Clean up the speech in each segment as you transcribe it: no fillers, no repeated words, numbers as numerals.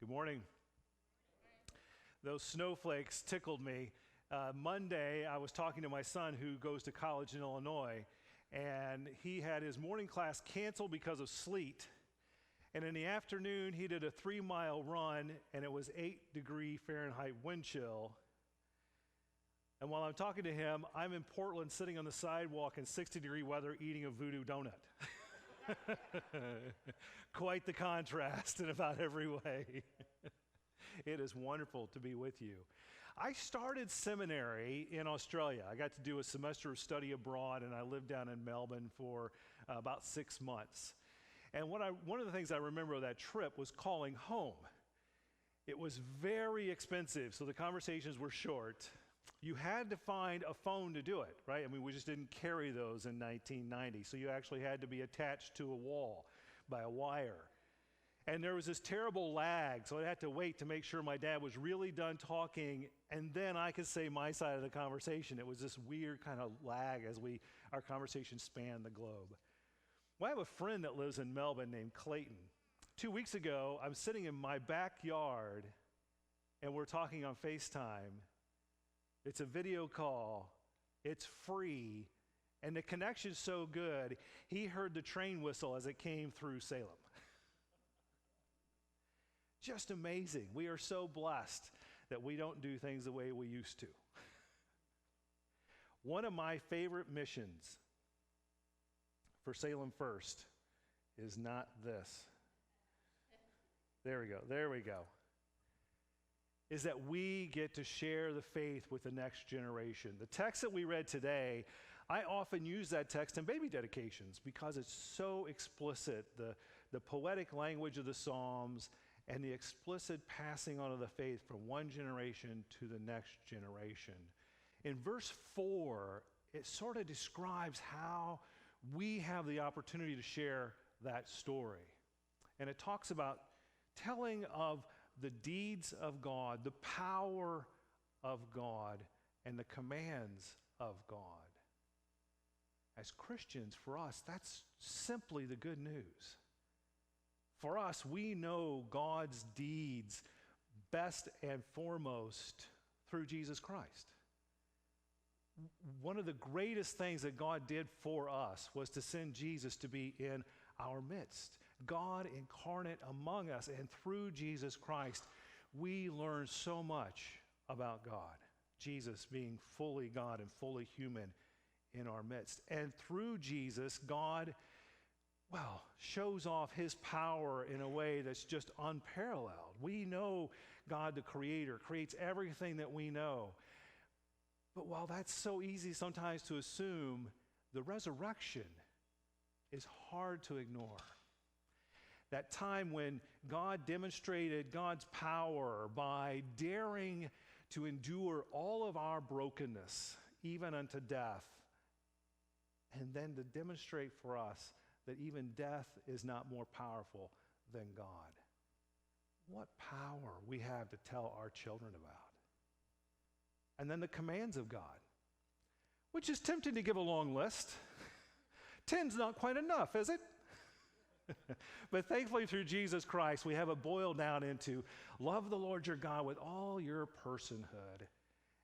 Good morning. Those snowflakes tickled me. Monday, I was talking to my son who goes to college in Illinois, and he had his morning class canceled because of sleet. And in the afternoon, he did a 3-mile run, and it was 8-degree Fahrenheit wind chill. And while I'm talking to him, I'm in Portland sitting on the sidewalk in 60-degree weather eating a voodoo donut. Quite the contrast in about every way. It is wonderful to be with you. I started seminary in Australia. I got to do a semester of study abroad, and I lived down in Melbourne for about 6 months. And one of the things I remember of that trip was calling home. It was very expensive, so the conversations were short. You had to find a phone to do it, right? I mean, we just didn't carry those in 1990, so you actually had to be attached to a wall by a wire. And there was this terrible lag, so I had to wait to make sure my dad was really done talking, and then I could say my side of the conversation. It was this weird kind of lag as our conversation spanned the globe. Well, I have a friend that lives in Melbourne named Clayton. 2 weeks ago, I'm sitting in my backyard, and we're talking on FaceTime. It's a video call. It's free, and the connection's so good, he heard the train whistle as it came through Salem. Just amazing. We are so blessed that we don't do things the way we used to. One of my favorite missions for Salem First is not this. There we go. Is that we get to share the faith with the next generation. The text that we read today, I often use that text in baby dedications because it's so explicit, the poetic language of the Psalms and the explicit passing on of the faith from one generation to the next generation. In verse 4, it sort of describes how we have the opportunity to share that story. And it talks about telling of the deeds of God, the power of God, and the commands of God. As Christians, for us, that's simply the good news. For us, we know God's deeds best and foremost through Jesus Christ. One of the greatest things that God did for us was to send Jesus to be in our midst. God incarnate among us, and through Jesus Christ, we learn so much about God. Jesus being fully God and fully human in our midst. And through Jesus, God, shows off his power in a way that's just unparalleled. We know God the Creator creates everything that we know. But while that's so easy sometimes to assume, the resurrection is hard to ignore. That time when God demonstrated God's power by daring to endure all of our brokenness, even unto death, and then to demonstrate for us that even death is not more powerful than God. What power we have to tell our children about. And then the commands of God, which is tempting to give a long list. 10's not quite enough, is it? But thankfully through Jesus Christ, we have it boiled down into love the Lord your God with all your personhood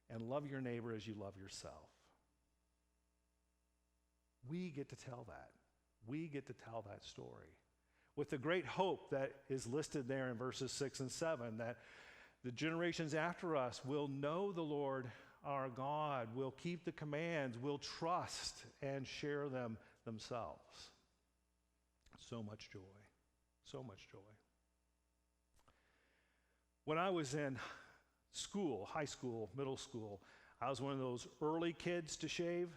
and love your neighbor as you love yourself. We get to tell that. We get to tell that story with the great hope that is listed there in verses 6 and 7, that the generations after us will know the Lord our God, will keep the commands, will trust and share them themselves. So much joy, so much joy. When I was in school, high school, middle school, I was one of those early kids to shave.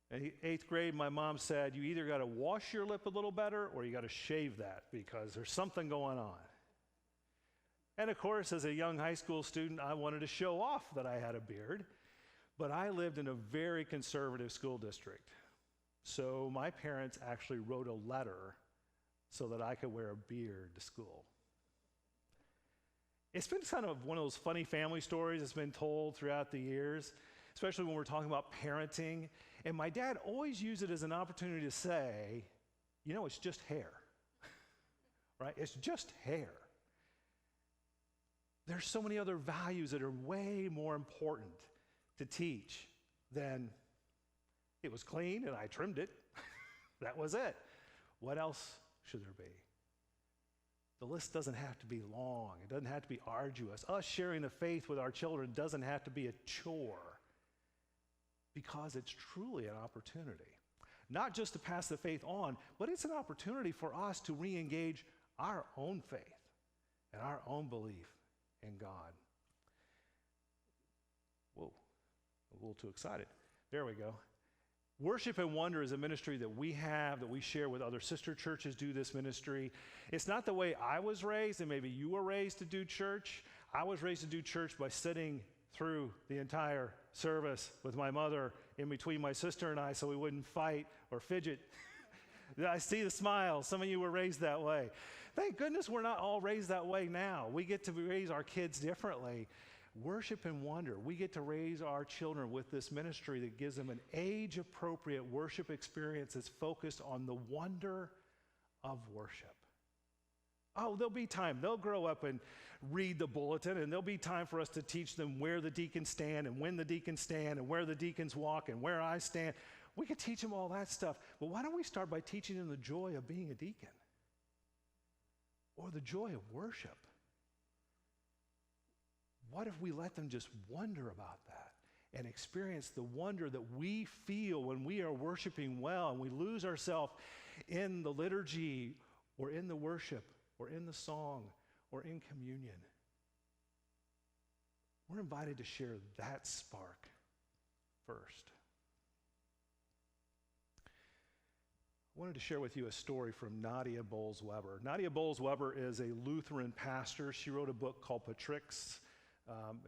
In 8th grade, my mom said, you either got to wash your lip a little better or you got to shave that because there's something going on. And of course, as a young high school student, I wanted to show off that I had a beard, but I lived in a very conservative school district. So my parents actually wrote a letter so that I could wear a beard to school. It's been kind of one of those funny family stories that's been told throughout the years, especially when we're talking about parenting. And my dad always used it as an opportunity to say, it's just hair, right? It's just hair. There's so many other values that are way more important to teach than it was clean and I trimmed it. That was it. What else should there be? The list doesn't have to be long. It doesn't have to be arduous. Us sharing the faith with our children doesn't have to be a chore, because it's truly an opportunity. Not just to pass the faith on, but it's an opportunity for us to re-engage our own faith and our own belief in God. Whoa, a little too excited. There we go. Worship and Wonder is a ministry that we have, that we share with other sister churches do this ministry. It's not the way I was raised, and maybe you were raised to do church. I was raised to do church by sitting through the entire service with my mother in between my sister and I so we wouldn't fight or fidget. I see the smiles. Some of you were raised that way. Thank goodness we're not all raised that way now. We get to raise our kids differently. Worship and Wonder, we get to raise our children with this ministry that gives them an age-appropriate worship experience that's focused on the wonder of worship. Oh, there'll be time. They'll grow up and read the bulletin, and there'll be time for us to teach them where the deacons stand and when the deacons stand and where the deacons walk and where I stand. We could teach them all that stuff, but why don't we start by teaching them the joy of being a deacon or the joy of worship? What if we let them just wonder about that and experience the wonder that we feel when we are worshiping well and we lose ourselves in the liturgy or in the worship or in the song or in communion? We're invited to share that spark first. I wanted to share with you a story from Nadia Bolz-Weber. Nadia Bolz-Weber is a Lutheran pastor. She wrote a book called Patrix.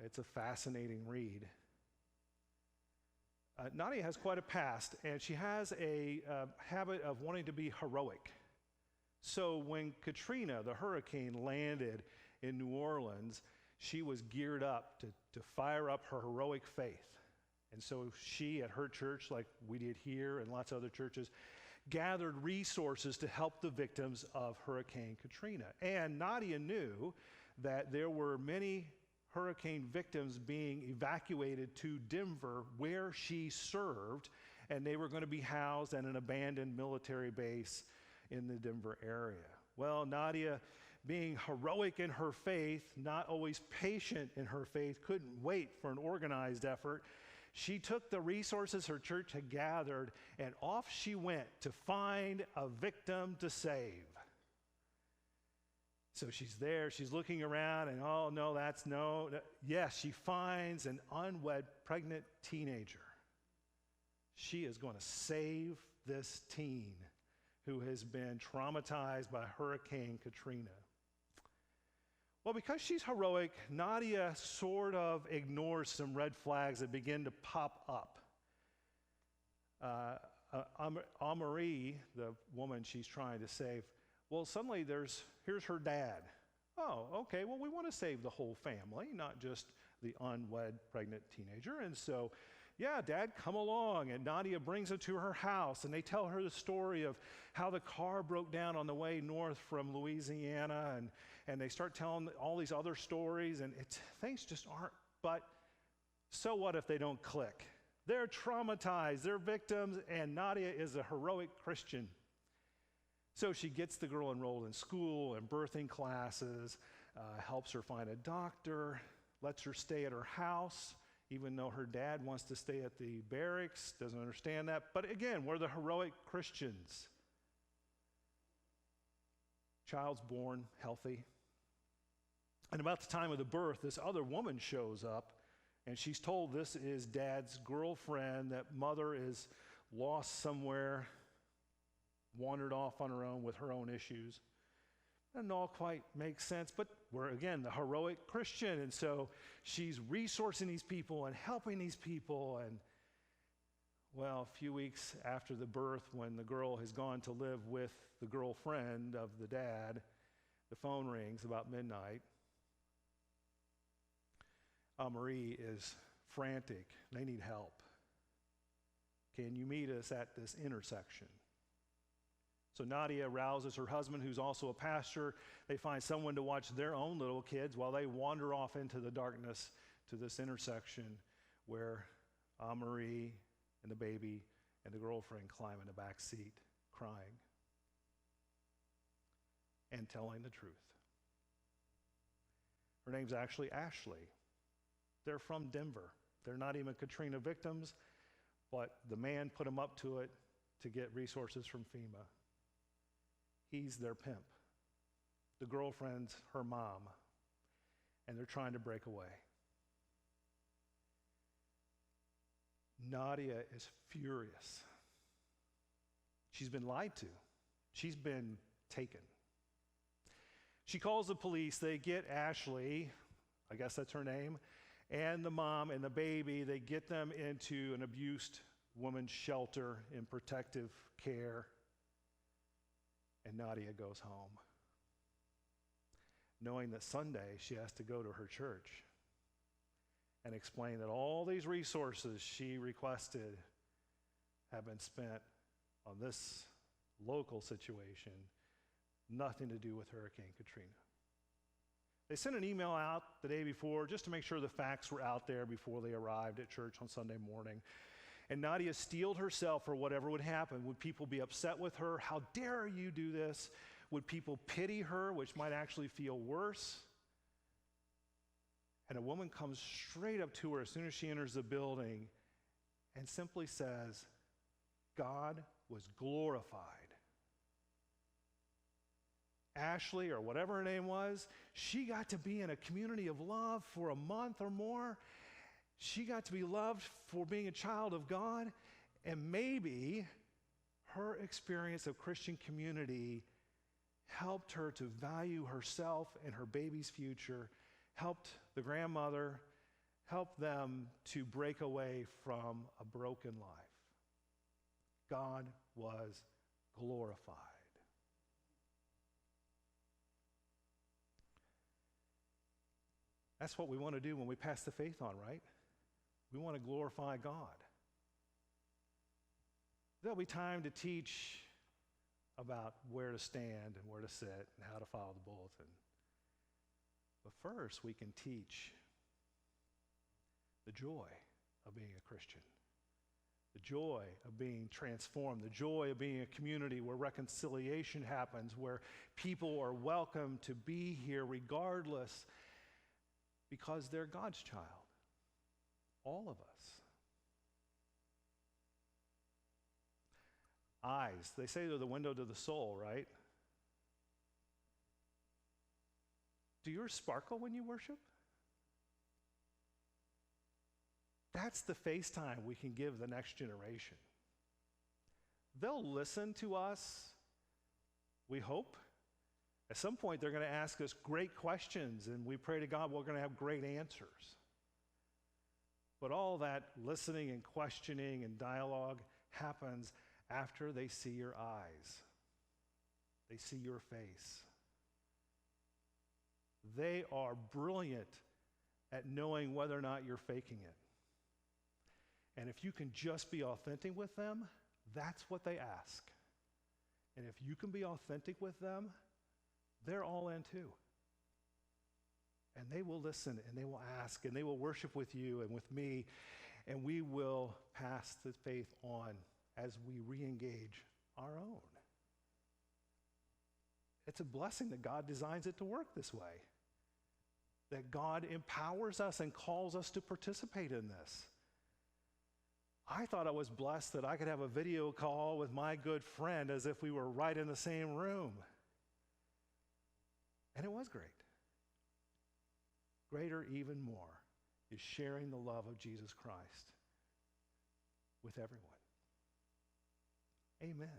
It's a fascinating read. Nadia has quite a past, and she has a habit of wanting to be heroic. So when Katrina, the hurricane, landed in New Orleans, she was geared up to fire up her heroic faith. And so she, at her church, like we did here and lots of other churches, gathered resources to help the victims of Hurricane Katrina. And Nadia knew that there were many hurricane victims being evacuated to Denver, where she served, and they were going to be housed at an abandoned military base in the Denver area. Well, Nadia, being heroic in her faith, not always patient in her faith, couldn't wait for an organized effort. She took the resources her church had gathered, and off she went to find a victim to save. So she's there, she's looking around, and oh, no, that's no. Yes, she finds an unwed pregnant teenager. She is going to save this teen who has been traumatized by Hurricane Katrina. Well, because she's heroic, Nadia sort of ignores some red flags that begin to pop up. Marie, the woman she's trying to save, well, suddenly here's her dad. Oh, okay, well, we want to save the whole family, not just the unwed pregnant teenager. And so, yeah, Dad, come along. And Nadia brings him to her house, and they tell her the story of how the car broke down on the way north from Louisiana, and they start telling all these other stories, and things just aren't, but so what if they don't click? They're traumatized, they're victims, and Nadia is a heroic Christian. So she gets the girl enrolled in school and birthing classes, helps her find a doctor, lets her stay at her house, even though her dad wants to stay at the barracks, doesn't understand that. But again, we're the heroic Christians. Child's born healthy. And about the time of the birth, this other woman shows up, and she's told this is Dad's girlfriend, that mother is lost somewhere, wandered off on her own with her own issues. Doesn't all quite make sense, but we're, again, the heroic Christian, and so she's resourcing these people and helping these people. And, well, a few weeks after the birth, when the girl has gone to live with the girlfriend of the dad, the phone rings about midnight. Marie is frantic. They need help. Can you meet us at this intersection? So Nadia rouses her husband, who's also a pastor. They find someone to watch their own little kids while they wander off into the darkness to this intersection where Marie and the baby and the girlfriend climb in the back seat crying and telling the truth. Her name's actually Ashley. They're from Denver. They're not even Katrina victims, but the man put them up to it to get resources from FEMA. He's their pimp. The girlfriend's her mom, and they're trying to break away. Nadia is furious. She's been lied to. She's been taken. She calls the police. They get Ashley, I guess that's her name, and the mom and the baby. They get them into an abused woman's shelter in protective care. And Nadia goes home, knowing that Sunday she has to go to her church and explain that all these resources she requested have been spent on this local situation, nothing to do with Hurricane Katrina. They sent an email out the day before just to make sure the facts were out there before they arrived at church on Sunday morning. And Nadia steeled herself for whatever would happen. Would people be upset with her? How dare you do this? Would people pity her, which might actually feel worse? And a woman comes straight up to her as soon as she enters the building and simply says, God was glorified. Ashley, or whatever her name was, she got to be in a community of love for a month or more. She got to be loved for being a child of God, and maybe her experience of Christian community helped her to value herself and her baby's future, helped the grandmother, helped them to break away from a broken life. God was glorified. That's what we want to do when we pass the faith on, right? We want to glorify God. There'll be time to teach about where to stand and where to sit and how to follow the bulletin. But first, we can teach the joy of being a Christian, the joy of being transformed, the joy of being a community where reconciliation happens, where people are welcome to be here regardless, because they're God's child. All of us. Eyes, they say they're the window to the soul, right? Do yours sparkle when you worship? That's the FaceTime we can give the next generation. They'll listen to us, we hope. At some point, they're going to ask us great questions, and we pray to God we're going to have great answers. But all that listening and questioning and dialogue happens after they see your eyes. They see your face. They are brilliant at knowing whether or not you're faking it. And if you can just be authentic with them, that's what they ask. And if you can be authentic with them, they're all in too. And they will listen, and they will ask, and they will worship with you and with me, and we will pass the faith on as we re-engage our own. It's a blessing that God designs it to work this way, that God empowers us and calls us to participate in this. I thought I was blessed that I could have a video call with my good friend as if we were right in the same room. And it was great. Greater even more is sharing the love of Jesus Christ with everyone. Amen.